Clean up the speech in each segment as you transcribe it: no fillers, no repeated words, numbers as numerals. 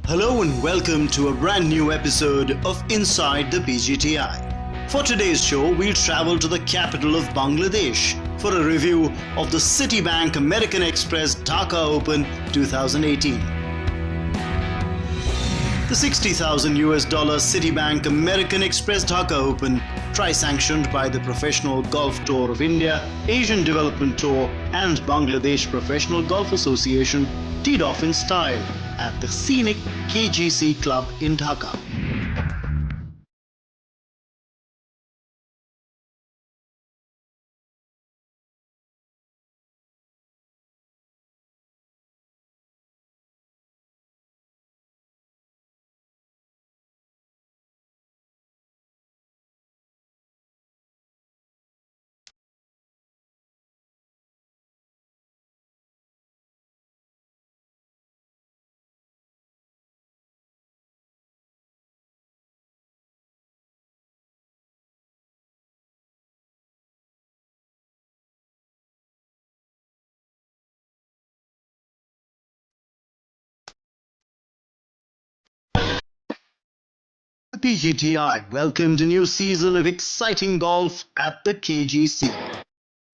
Hello and welcome to a brand new episode of Inside the PGTI. For today's show, we'll travel to the capital of Bangladesh for a review of the Citibank American Express Dhaka Open 2018. The $60,000 Citibank American Express Dhaka Open, tri-sanctioned by the Professional Golf Tour of India, Asian Development Tour and Bangladesh Professional Golf Association, teed off in style at the scenic KGC Club in Dhaka. The PGTI welcomed a new season of exciting golf at the KGC.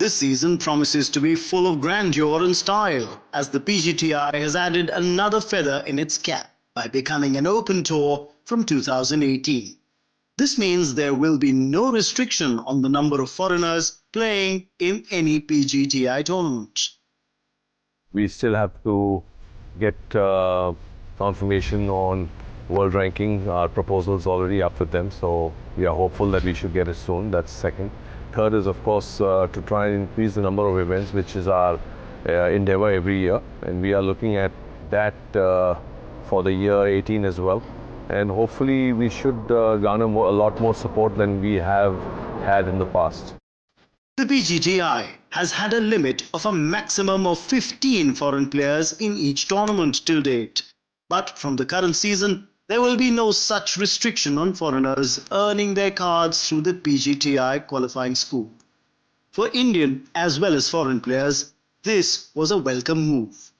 This season promises to be full of grandeur and style, as the PGTI has added another feather in its cap by becoming an open tour from 2018. This means there will be no restriction on the number of foreigners playing in any PGTI tournament. We still have to get confirmation on world ranking. Our proposal is already up with them, so we are hopeful that we should get it soon. That's second. Third is, of course, to try and increase the number of events, which is our endeavor every year, and we are looking at that for the year 18 as well. And hopefully we should garner a lot more support than we have had in the past. The PGTI has had a limit of a maximum of 15 foreign players in each tournament till date. But from the current season, there will be no such restriction on foreigners earning their cards through the PGTI qualifying school. For Indian as well as foreign players, this was a welcome move.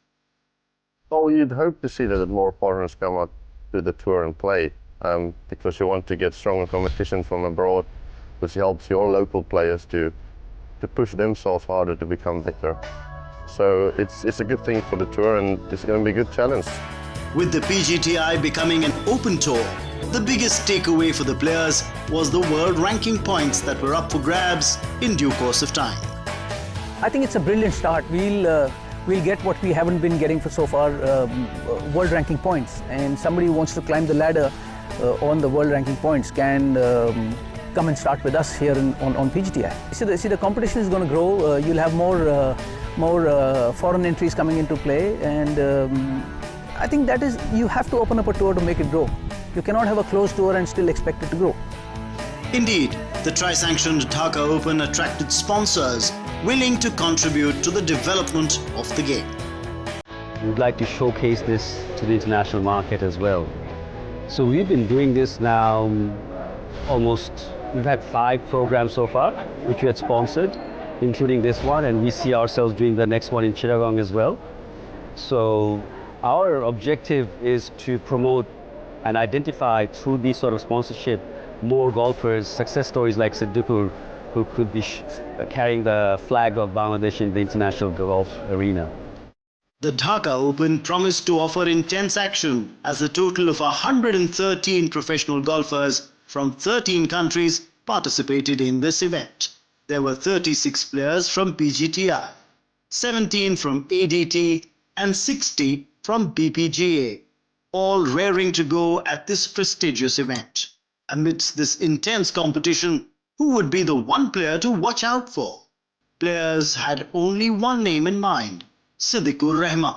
Well, you'd hope to see that more foreigners come out to the tour and play, because you want to get stronger competition from abroad, which helps your local players to push themselves harder to become better. So it's a good thing for the tour, and it's going to be a good challenge. With the PGTI becoming an open tour, the biggest takeaway for the players was the world ranking points that were up for grabs in due course of time. I think it's a brilliant start. We'll get what we haven't been getting for so far, world ranking points. And somebody who wants to climb the ladder on the world ranking points can come and start with us here on PGTI. See, the competition is going to grow. You'll have more foreign entries coming into play, and I think that is, you have to open up a tour to make it grow. You cannot have a closed tour and still expect it to grow. Indeed, the tri-sanctioned Dhaka Open attracted sponsors willing to contribute to the development of the game. We'd like to showcase this to the international market as well. So we've been doing this now we've had 5 programs so far, which we had sponsored, including this one, and we see ourselves doing the next one in Chittagong as well. So our objective is to promote and identify through these sort of sponsorship more golfers, success stories like Siddikur, who could be carrying the flag of Bangladesh in the international golf arena. The Dhaka Open promised to offer intense action as a total of 113 professional golfers from 13 countries participated in this event. There were 36 players from PGTI, 17 from ADT and 60 from BPGA, all raring to go at this prestigious event. Amidst this intense competition, who would be the one player to watch out for? Players had only one name in mind: Siddikur Rahman.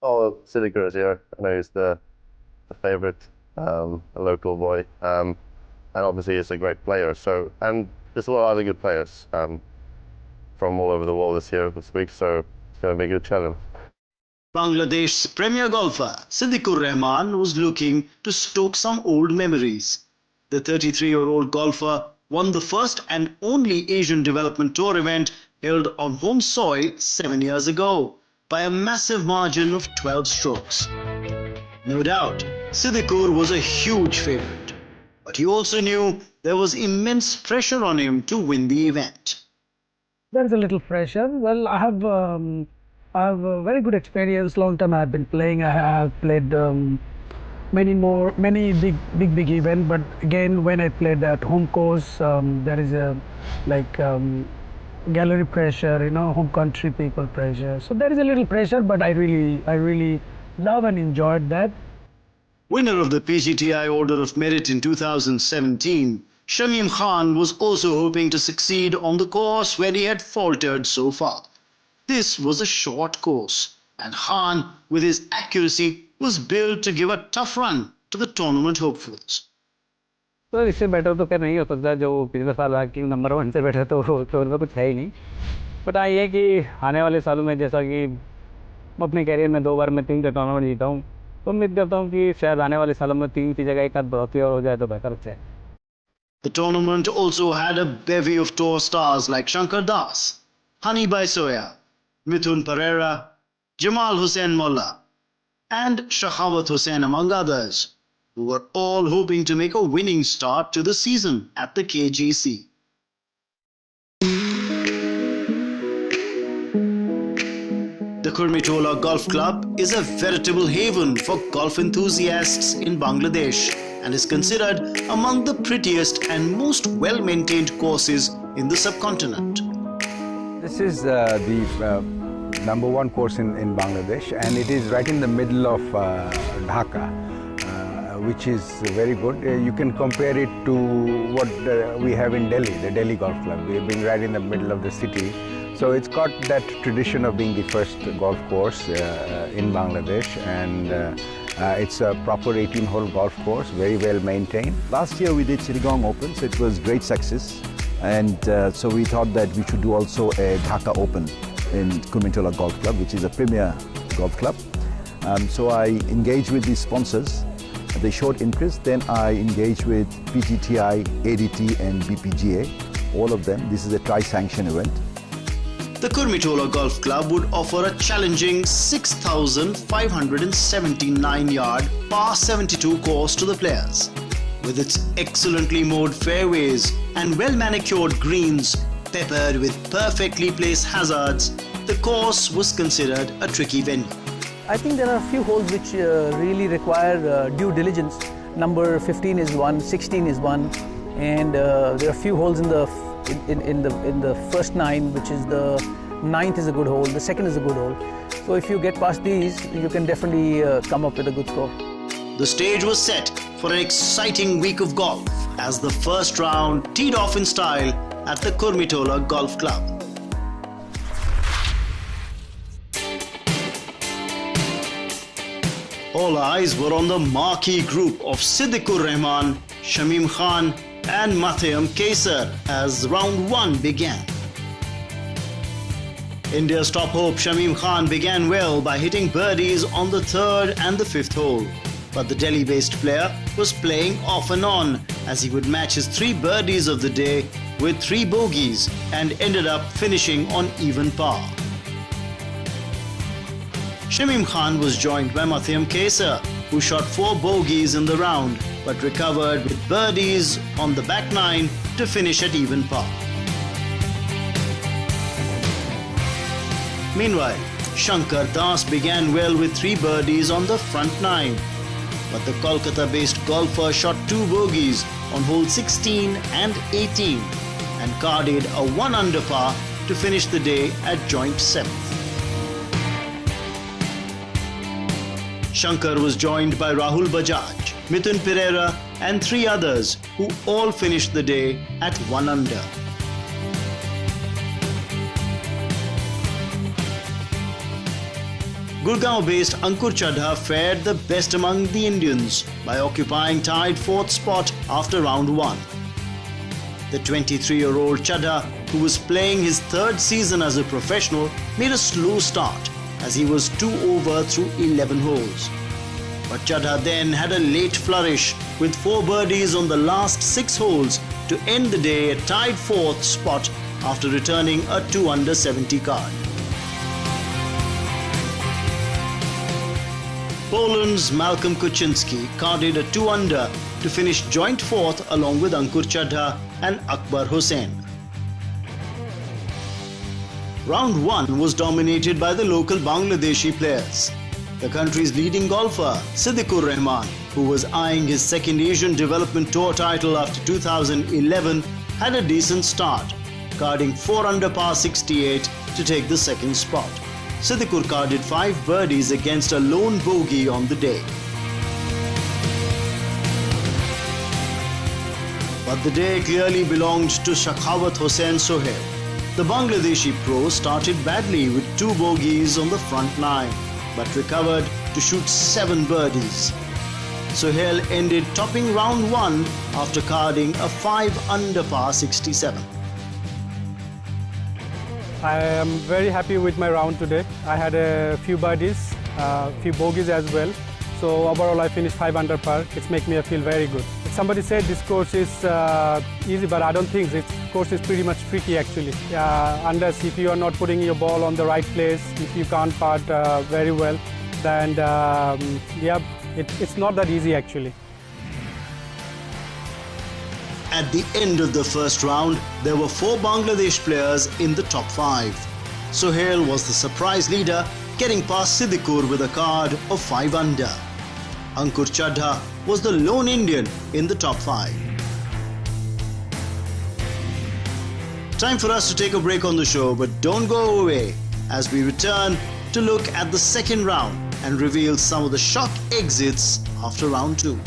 Oh, Siddikur is here. I know he's the favorite, a local boy, and obviously he's a great player. So, and there's a lot of other good players from all over the world this week, so it's going to be a good challenge. Bangladesh's premier golfer Siddikur Rahman was looking to stoke some old memories. The 33-year-old golfer won the first and only Asian Development Tour event held on home soil 7 years ago by a massive margin of 12 strokes. No doubt, Siddikur was a huge favourite, but he also knew there was immense pressure on him to win the event. There's a little pressure. Well, I have a very good experience. Long time I've been playing. I have played many big events. But again, when I played at home course, there is a gallery pressure, home country people pressure. So there is a little pressure, but I really love and enjoyed that. Winner of the PGTI Order of Merit in 2017, Shamim Khan was also hoping to succeed on the course where he had faltered so far. This was a short course, and Khan, with his accuracy, was built to give a tough run to the tournament hopefuls. तो इससे better तो क्या नहीं हो सकता जो पिछले साल रैंकिंग नंबर 1 से बेटर तो उनका कुछ है ही नहीं बट ये है कि आने वाले सालों में जैसा कि अपने कैरियर में 2 बार मैं 3 टूर्नामेंट जीता हूँ तो उम्मीद करता हूँ कि शायद आने वाले सालों में 3 की जगह एक आध बढ़ोतरी और हो जाए तो बेहतर है. The tournament also had a bevy of tour stars like Shankar Das, Hani Baisoya, Mithun Pereira, Jamal Hussain Molla, and Shakhawat Hussain among others, who were all hoping to make a winning start to the season at the KGC. The Kurmitola Golf Club is a veritable haven for golf enthusiasts in Bangladesh and is considered among the prettiest and most well-maintained courses in the subcontinent. This is the #1 course in Bangladesh, and it is right in the middle of Dhaka, which is very good. You can compare it to what we have in Delhi, the Delhi Golf Club. We have been right in the middle of the city. So it's got that tradition of being the first golf course in Bangladesh, and it's a proper 18-hole golf course, very well maintained. Last year we did Chittagong Open, so it was great success, and so we thought that we should do also a Dhaka Open in Kurmitola Golf Club, which is a premier golf club. So I engaged with the sponsors. They showed interest. Then I engaged with PGTI, ADT and BPGA, all of them. This is a tri-sanctioned event. The Kurmitola Golf Club would offer a challenging 6,579-yard par 72 course to the players. With its excellently mowed fairways and well-manicured greens peppered with perfectly placed hazards, the course was considered a tricky venue. I think there are a few holes which really require due diligence. Number 15 is one, 16 is one, and there are a few holes in the first 9, which is the 9th is a good hole, the 2nd is a good hole. So if you get past these, you can definitely come up with a good score. The stage was set for an exciting week of golf as the first round teed off in style at the Kurmitola Golf Club. All eyes were on the marquee group of Siddikur Rahman, Shamim Khan and Matheam Kaisar as round 1 began. India's top hope Shamim Khan began well by hitting birdies on the 3rd and the 5th hole. But the Delhi-based player was playing off and on as he would match his 3 birdies of the day with 3 bogeys and ended up finishing on even par. Shamim Khan was joined by Matheam Kaisar, who shot 4 bogeys in the round but recovered with birdies on the back 9 to finish at even par. Meanwhile, Shankar Das began well with 3 birdies on the front 9. But the Kolkata-based golfer shot 2 bogeys on hole 16 and 18 and carded a 1 under par to finish the day at joint 7th. Shankar was joined by Rahul Bajaj, Mithun Pereira and 3 others who all finished the day at 1 under. Gurgaon-based Ankur Chadha fared the best among the Indians by occupying tied 4th spot after round 1. The 23-year-old Chadha, who was playing his 3rd season as a professional, made a slow start as he was 2 over through 11 holes. But Chadha then had a late flourish with 4 birdies on the last 6 holes to end the day at tied 4th spot after returning a 2 under 70 card. Poland's Malcolm Kokocinski carded a 2-under to finish joint fourth along with Ankur Chadha and Akbar Hossain. Round 1 was dominated by the local Bangladeshi players. The country's leading golfer, Siddikur Rahman, who was eyeing his second Asian Development Tour title after 2011, had a decent start, carding 4 under par 68 to take the second spot. Siddikur carded 5 birdies against a lone bogey on the day. But the day clearly belonged to Shakhawat Hossain Sohail. The Bangladeshi pro started badly with 2 bogeys on the front 9, but recovered to shoot 7 birdies. Sohail ended topping round 1 after carding a 5 under par 67. I am very happy with my round today. I had a few birdies, a few bogeys as well. So overall I finished 5 under par. It makes me feel very good. Somebody said this course is easy, but I don't think this course is pretty much tricky actually. Unless if you are not putting your ball on the right place, if you can't putt very well, then yeah, it's not that easy actually. At the end of the first round, there were 4 Bangladesh players in the top 5. Sohail was the surprise leader, getting past Siddikur with a card of 5 under. Ankur Chadha was the lone Indian in the top 5. Time for us to take a break on the show, but don't go away as we return to look at the second round and reveal some of the shock exits after round 2.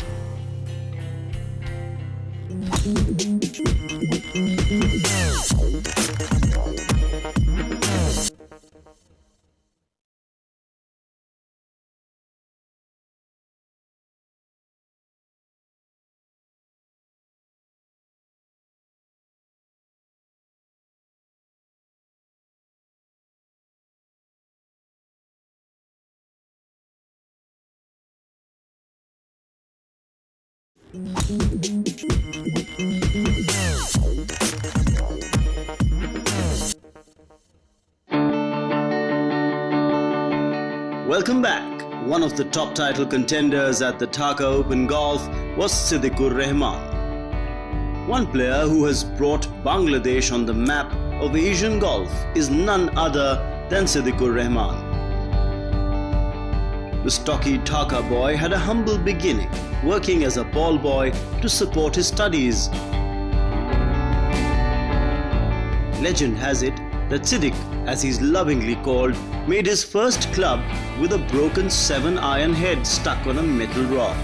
Welcome back. One of the top title contenders at the Dhaka Open Golf was Siddikur Rahman. One player who has brought Bangladesh on the map of Asian golf is none other than Siddikur Rahman. The stocky Dhaka boy had a humble beginning, working as a ball boy to support his studies. Legend has it that Siddiq, as he's lovingly called, made his first club with a broken 7-iron head stuck on a metal rod.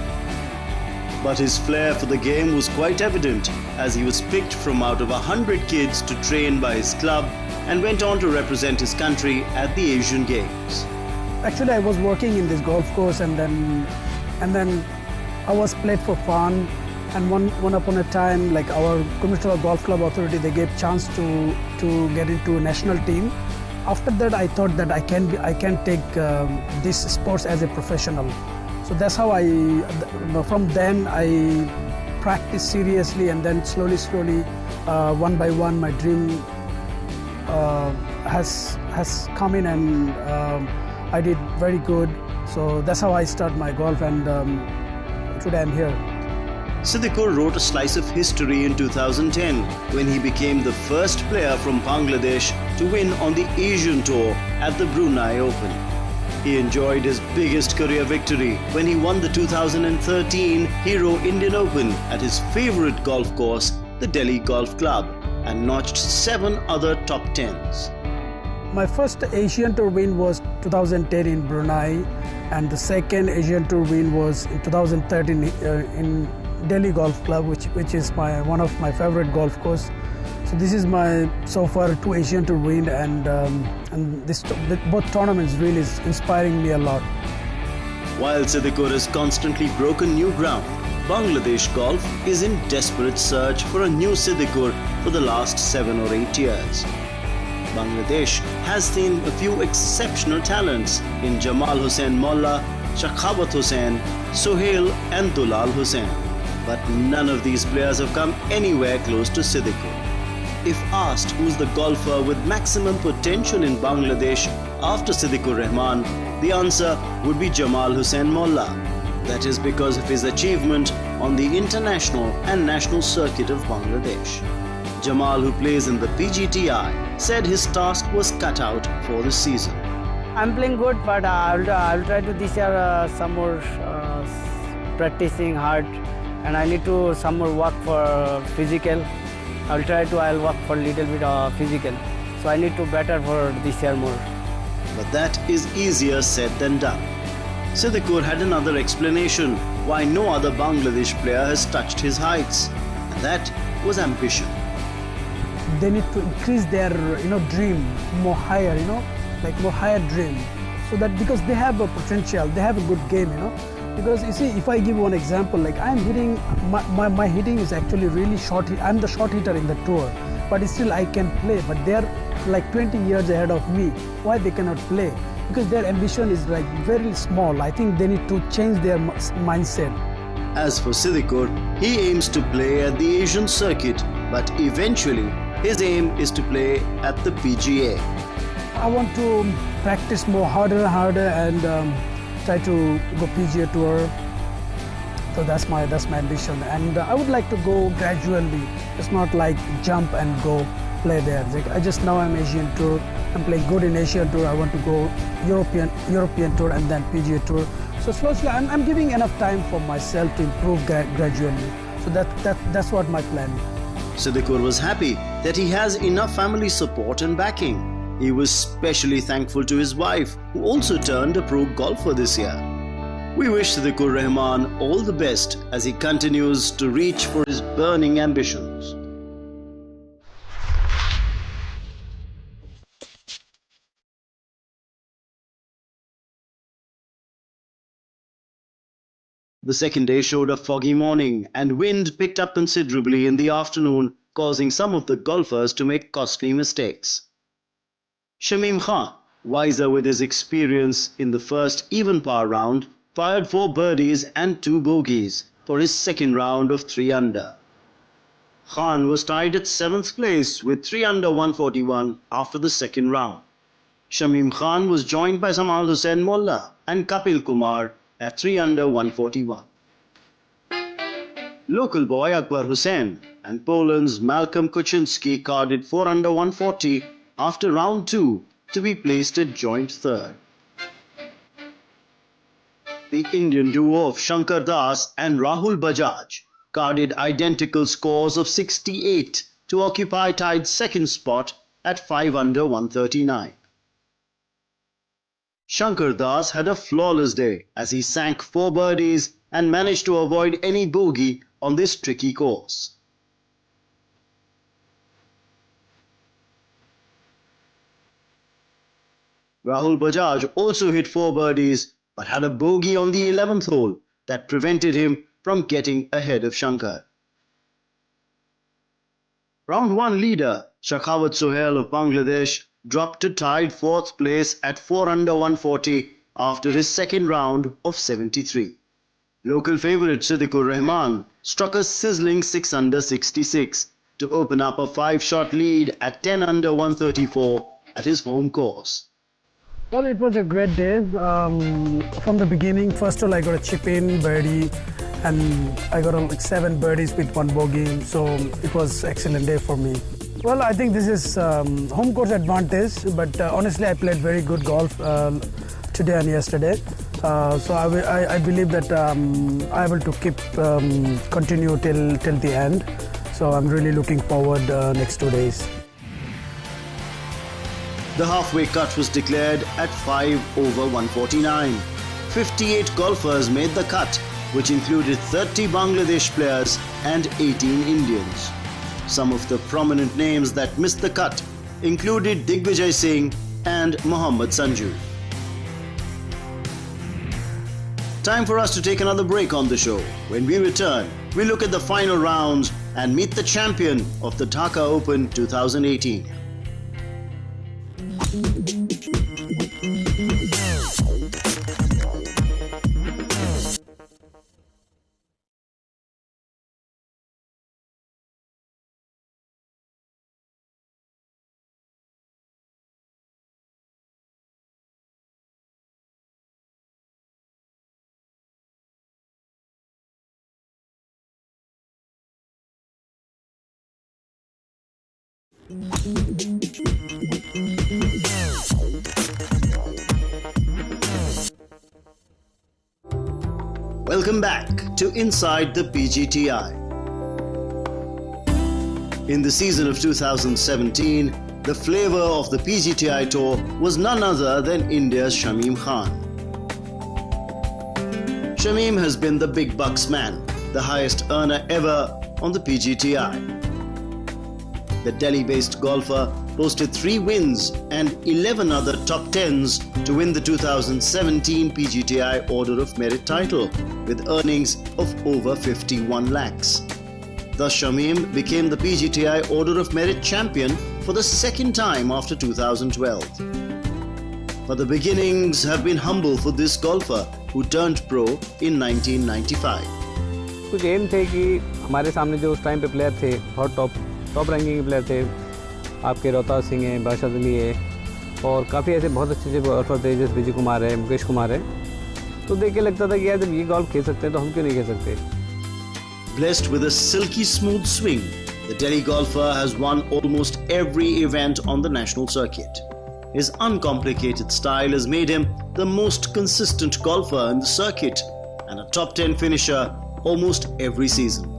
But his flair for the game was quite evident, as he was picked from out of 100 kids to train by his club and went on to represent his country at the Asian Games. Actually, I was working in this golf course, and then I was played for fun. And one upon a time, like our Kurmitola Golf Club authority, they gave chance to get into a national team. After that, I thought that I can take this sports as a professional. So that's how from then I practiced seriously, and then slowly, one by one, my dream has come in, and I did very good. So that's how I started my golf, and today I'm here. Siddikur wrote a slice of history in 2010 when he became the first player from Bangladesh to win on the Asian Tour at the Brunei Open. He enjoyed his biggest career victory when he won the 2013 Hero Indian Open at his favourite golf course, the Delhi Golf Club, and notched 7 other top 10s. My first Asian Tour win was 2010 in Brunei, and the second Asian Tour win was in 2013 in Delhi Golf Club, which is one of my favorite golf course. So this is my so far 2 Asian Tour win, and both tournaments really is inspiring me a lot. While Siddikur has constantly broken new ground, Bangladesh golf is in desperate search for a new Siddikur for the last 7 or 8 years. Bangladesh has seen a few exceptional talents in Jamal Hossain Molla, Shakhawat Hossain, Sohail and Dulal Hossain. But none of these players have come anywhere close to Siddikur. If asked who's the golfer with maximum potential in Bangladesh, After Siddikur Rahman, the answer would be Jamal Hussain Molla. That is because of his achievement on the international and national circuit of Bangladesh. Jamal, who plays in the PGTI, said his task was cut out for the season. I'm playing good, but I'll try to this year some more practicing hard, and I need to some more work for physical. I'll work for a little bit physical. So I need to better for this year more. But that is easier said than done. Siddikur had another explanation why no other Bangladesh player has touched his heights, and that was ambition. They need to increase their dream more higher, like more higher dream, so that because they have a potential, they have a good game, because you see, if I give one example, like I'm hitting, my hitting is actually really short. I'm the short hitter in the tour, but still I can play, but they're like 20 years ahead of me. Why they cannot play? Because their ambition is like very small. I think they need to change their mindset. As for Siddikur, he aims to play at the Asian circuit, but eventually his aim is to play at the PGA. I want to practice more harder and try to go PGA Tour. So that's my ambition, and I would like to go gradually. It's not like jump and go play there. Like I'm Asian Tour. I'm playing good in Asian Tour. I want to go European Tour and then PGA Tour. So slowly, I'm giving enough time for myself to improve gradually. So that's what my plan is. Siddikur was happy that he has enough family support and backing. He was especially thankful to his wife, who also turned a pro golfer this year. We wish Siddikur Rahman all the best as he continues to reach for his burning ambitions. The second day showed a foggy morning, and wind picked up considerably in the afternoon, causing some of the golfers to make costly mistakes. Shamim Khan, wiser with his experience in the first even par round, fired 4 birdies and 2 bogeys for his second round of 3 under. Khan was tied at 7th place with 3 under 141 after the second round. Shamim Khan was joined by Jamal Hussain Molla and Kapil Kumar at 3 under 141. Local boy Akbar Hussain and Poland's Malcolm Kokocinski carded 4 under 140 after round 2 to be placed at joint third. The Indian duo of Shankar Das and Rahul Bajaj carded identical scores of 68 to occupy tied second spot at 5 under 139. Shankar Das had a flawless day as he sank 4 birdies and managed to avoid any bogey on this tricky course. Rahul Bajaj also hit 4 birdies but had a bogey on the 11th hole that prevented him from getting ahead of Shankar. Round 1 leader Shakhawat Sohail of Bangladesh dropped to tied 4th place at 4 under 140 after his second round of 73. Local favourite Siddikur Rahman struck a sizzling 6 under 66 to open up a 5-shot lead at 10 under 134 at his home course. Well, it was a great day. From the beginning, first of all, I got a chip-in birdie, and I got like 7 birdies with 1 bogey. So it was an excellent day for me. Well, I think this is home course advantage, but honestly, I played very good golf today and yesterday. So I believe that I'm able to continue till the end. So I'm really looking forward next 2 days. The halfway cut was declared at 5 over 149. 58 golfers made the cut, which included 30 Bangladesh players and 18 Indians. Some of the prominent names that missed the cut included Digvijay Singh and Mohammad Sanju. Time for us to take another break on the show. When we return, we look at the final rounds and meet the champion of the Dhaka Open 2018. Welcome back to Inside the PGTI. In the season of 2017, the flavor of the PGTI Tour was none other than India's Shamim Khan. Shamim has been the big bucks man, the highest earner ever on the PGTI. The Delhi-based golfer posted 3 wins and 11 other top 10s to win the 2017 PGTI Order of Merit title, with earnings of over 51 lakhs. Thus, Shamim became the PGTI Order of Merit champion for the second time after 2012. But the beginnings have been humble for this golfer who turned pro in 1995. कुछ M थे कि हमारे सामने जो उस time पे player थे, बहुत टॉप रैंकिंग के प्लेयर थे, आपके रोहताज सिंह हैं, बादशाह अली है, और काफ़ी ऐसे बहुत अच्छे गोल्फर थे जैसे विजय कुमार है, मुकेश कुमार है. तो देख के लगता था कि यार जब ये गोल्फ खेल सकते हैं तो हम क्यों नहीं खेल सकते. Blessed with a silky smooth swing, the Delhi golfer has won almost every event on the national circuit. His uncomplicated style has made him the most consistent golfer in the circuit and a top 10 finisher almost every season.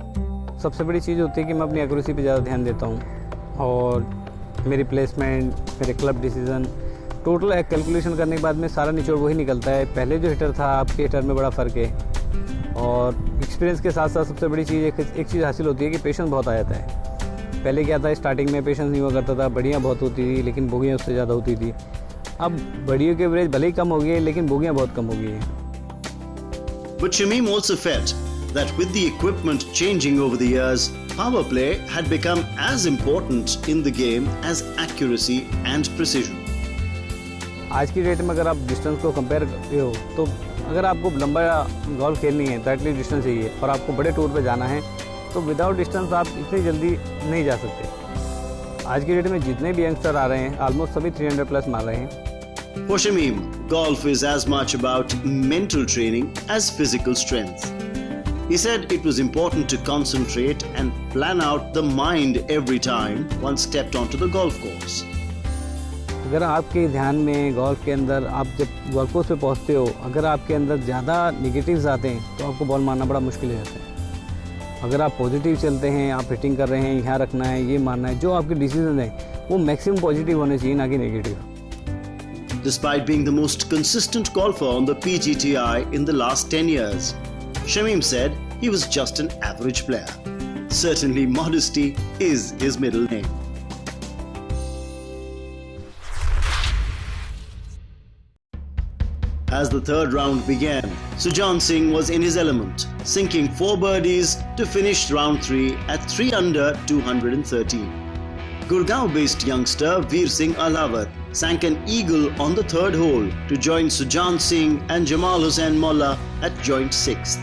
सबसे बड़ी चीज़ होती है कि मैं अपनी accuracy पे ज़्यादा ध्यान देता हूँ, और मेरी प्लेसमेंट, मेरे क्लब डिसीजन, टोटल एक कैलकुलेशन करने के बाद में सारा निचोड़ वही निकलता है. पहले जो हिटर था, आपके हिटर में बड़ा फ़र्क है, और एक्सपीरियंस के साथ साथ सबसे बड़ी चीज़ एक चीज़ हासिल होती है कि पेशेंस बहुत आ जाता है. पहले क्या था, स्टार्टिंग में पेशेंस नहीं हुआ करता था, बढ़ियाँ बहुत होती थी लेकिन बोगियाँ उससे ज़्यादा होती थी. अब बढ़ियों की एवरेज भले ही कम हो गई है लेकिन बोगियाँ बहुत कम हो गई हैं. But Shamim also felt that with the equipment changing over the years, power play had become as important in the game as accuracy and precision. आज की डेट में अगर आप डिस्टेंस को कंपेयर करते हो तो अगर आपको लंबा गोल्फ खेलनी है तो एटलीस्ट डिस्टेंस चाहिए, और आपको बड़े टूर पे जाना है तो विदाउट डिस्टेंस आप इतनी जल्दी नहीं जा सकते. आज की डेट में जितने भी यंगस्टर आ रहे हैं ऑलमोस्ट सभी 300 प्लस मार रहे हैं. For Shamim, golf is as much about mental training as physical strength. He said it was important to concentrate and plan out the mind every time one stepped onto the golf course. अगर आपके ध्यान में golf के अंदर आप जब golf course पे पहुंचते हो, अगर आपके अंदर ज़्यादा नेगेटिव्स आते हैं तो आपको बॉल मारना बड़ा मुश्किल हो जाता है. अगर आप पॉजिटिव चलते हैं, आप हिटिंग कर रहे हैं, यहाँ रखना है, ये मारना है, जो आपके डिसीजन हैं वो मैक्सिमम पॉजिटिव होने चाहिए, ना कि negative. Despite being the most consistent golfer on the PGTI in the last 10 years, Shamim said he was just an average player. Certainly modesty is his middle name. As the third round began, Sujan Singh was in his element, sinking 4 birdies to finish round 3 at 3 under 213. Gurgaon-based youngster Veer Singh Alawat sank an eagle on the third hole to join Sujan Singh and Jamal Hussain Molla at joint 6th.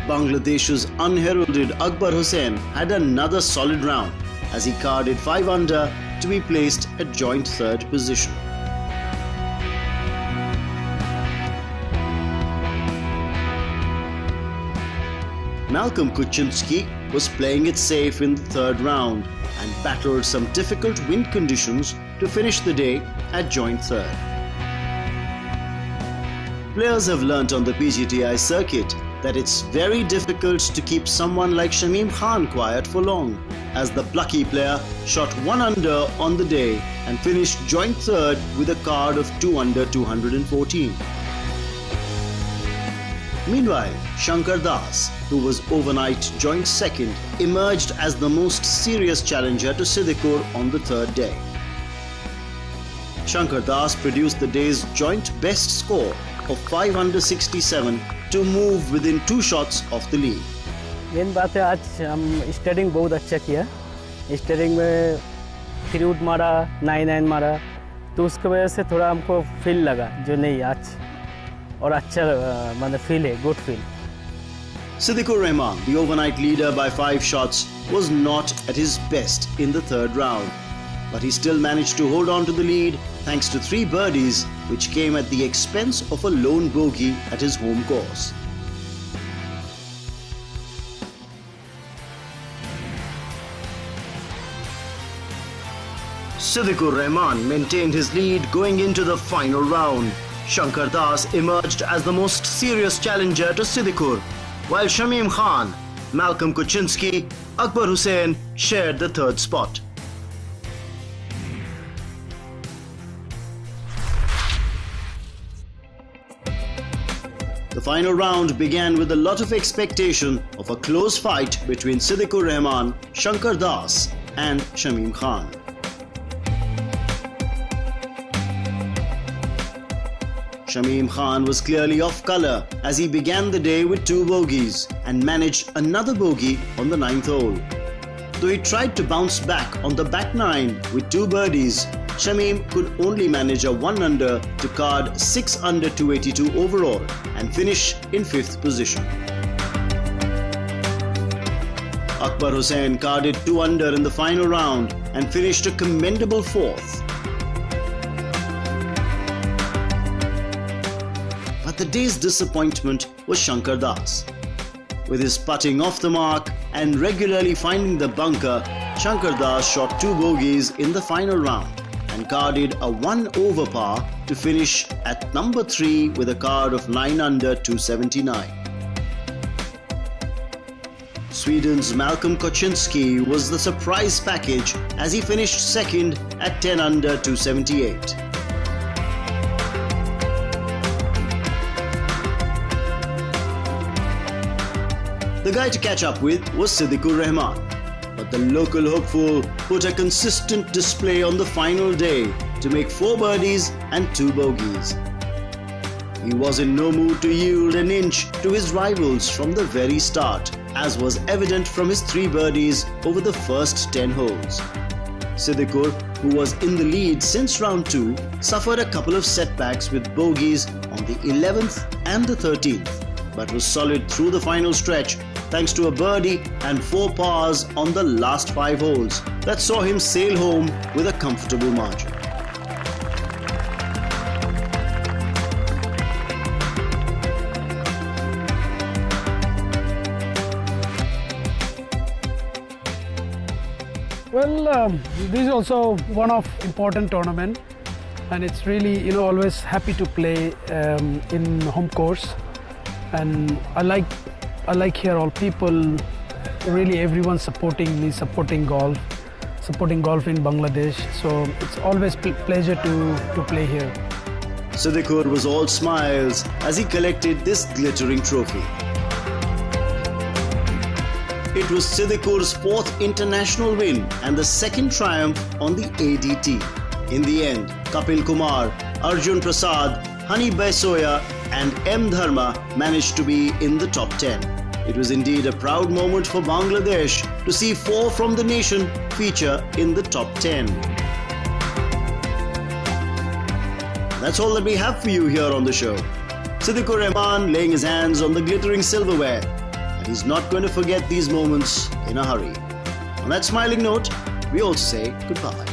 Bangladesh's unheralded Akbar Hussain had another solid round as he carded 5 under to be placed at joint 3rd position. Malcolm Kokocinski was playing it safe in the 3rd round and battled some difficult wind conditions to finish the day at joint 3rd. Players have learnt on the PGTI circuit that it's very difficult to keep someone like Shamim Khan quiet for long, as the plucky player shot 1 under on the day and finished joint 3rd with a card of 2 under 214. Meanwhile, Shankar Das, who was overnight joint 2nd, emerged as the most serious challenger to Siddikur on the 3rd day. Shankar Das produced the day's joint best score of 5 under 67 to move within 2 shots of the lead. Main बात है, आज हम starting बहुत अच्छा किया. Starting में 3 would मारा, 9-9 मारा, तो उसकी वजह से थोड़ा हमको फील लगा जो नहीं आज और अच्छा मतलब फील है, good feel. Siddikur Rahman, the overnight leader by 5 shots, was not at his best in the 3rd round, but he still managed to hold on to the lead thanks to 3 birdies which came at the expense of a lone bogey at his home course. Siddikur Rahman maintained his lead going into the final round. Shankar Das emerged as the most serious challenger to Siddikur, while Shamim Khan, Malcolm Kokocinski, Akbar Hussain shared the 3rd spot. The final round began with a lot of expectation of a close fight between Siddikur Rahman, Shankar Das and Shamim Khan. Shamim Khan was clearly off colour as he began the day with 2 bogeys and managed another bogey on the 9th hole. Though he tried to bounce back on the back 9 with 2 birdies, Shamim could only manage a 1 under to card 6 under 282 overall and finish in 5th position. Akbar Hussain carded 2 under in the final round and finished a commendable 4th. But the day's disappointment was Shankar Das. With his putting off the mark and regularly finding the bunker, Shankar Das shot 2 bogeys in the final round and carded a 1 over par to finish at number 3 with a card of 9 under 279. Sweden's Malcolm Kokocinski was the surprise package as he finished 2nd at 10 under 278. The guy to catch up with was Siddikur Rahman, but the local hopeful put a consistent display on the final day to make 4 birdies and 2 bogeys. He was in no mood to yield an inch to his rivals from the very start, as was evident from his 3 birdies over the first 10 holes. Siddikur, who was in the lead since round 2, suffered a couple of setbacks with bogeys on the 11th and the 13th, but was solid through the final stretch thanks to a birdie and 4 pars on the last 5 holes that saw him sail home with a comfortable margin. Well, this is also one of important tournament, and it's really always happy to play in home course, and I like here all people, really everyone supporting me, supporting golf in Bangladesh. So it's always pleasure to play here. Siddikur was all smiles as he collected this glittering trophy. It was Siddikur's 4th international win and the 2nd triumph on the ADT. In the end, Kapil Kumar, Arjun Prasad, Hani Baisoya and M. Dharma managed to be in the top 10. It was indeed a proud moment for Bangladesh to see 4 from the nation feature in the top 10. That's all that we have for you here on the show. Siddikur Rahman laying his hands on the glittering silverware, and he's not going to forget these moments in a hurry. On that smiling note, we also say goodbye.